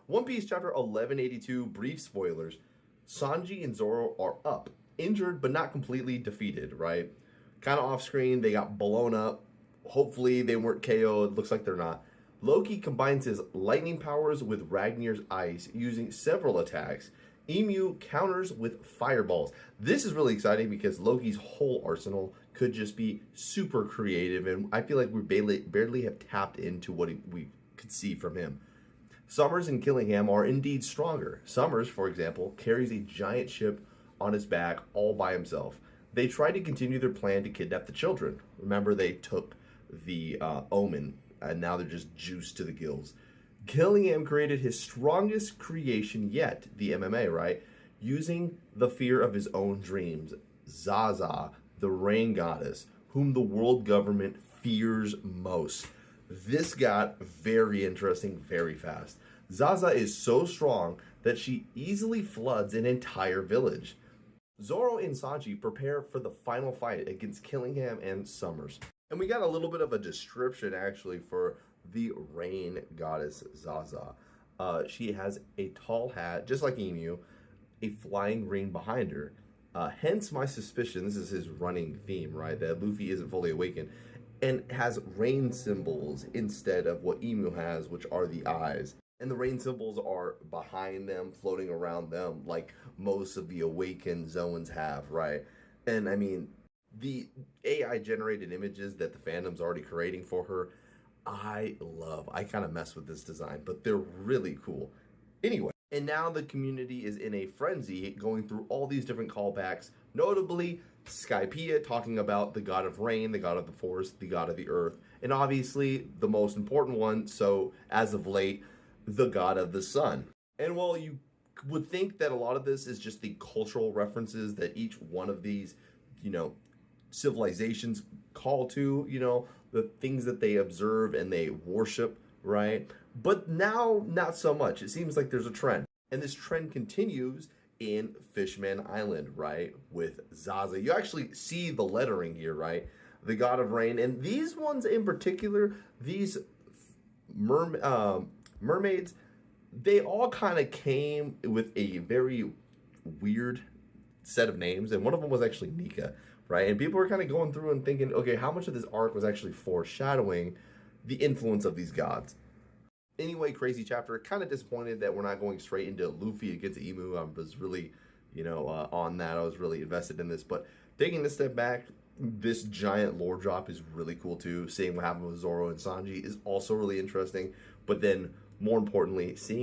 One Piece chapter 1182, brief spoilers. Sanji and Zoro are up, injured but not completely defeated, right? Kind of off screen, they got blown up. Hopefully they weren't KO'd, looks like they're not. Loki combines his lightning powers with Ragnar's ice using several attacks. Emu counters with fireballs. This is really exciting because Loki's whole arsenal could just be super creative, and I feel like we barely have tapped into what we could see from him. Summers and Killingham are indeed stronger. Summers, for example, carries a giant ship on his back all by himself. They try to continue their plan to kidnap the children. Remember, they took the Omen, and now they're just juiced to the gills. Killingham created his strongest creation yet, the MMA, right? Using the fear of his own dreams. Zaza, the rain goddess, whom the world government fears most. This got very interesting very fast. Zaza is so strong that she easily floods an entire village. Zoro and Sanji prepare for the final fight against Killingham and Summers. And we got a little bit of a description actually for the rain goddess Zaza. She has a tall hat, just like Emu, a flying ring behind her. Hence my suspicion, this is his running theme, right? That Luffy isn't fully awakened. And has rain symbols instead of what Emu has, which are the eyes. And the rain symbols are behind them, floating around them, like most of the awakened Zoans have, right? And I mean, the AI generated images that the fandom's already creating for her, I love. I kind of mess with this design, but they're really cool. Anyway, and now the community is in a frenzy going through all these different callbacks, notably Skypiea talking about the god of rain, the god of the forest, the god of the earth, and obviously the most important one, so as of late, the god of the sun. And while you would think that a lot of this is just the cultural references that each one of these, civilizations call to, the things that they observe and they worship, right? But now, not so much. It seems like there's a trend. And this trend continues in Fishman Island, right? With Zaza. You actually see the lettering here, right? The god of rain. And these ones in particular, these mermaids, they all kind of came with a very weird set of names. And one of them was actually Nika, right? And people were kind of going through and thinking, okay, how much of this arc was actually foreshadowing the influence of these gods? Anyway, crazy chapter. Kind of disappointed that we're not going straight into Luffy against Emu. I was really, on that. I was really invested in this. But taking a step back, this giant lore drop is really cool too. Seeing what happened with Zoro and Sanji is also really interesting. But then, more importantly, seeing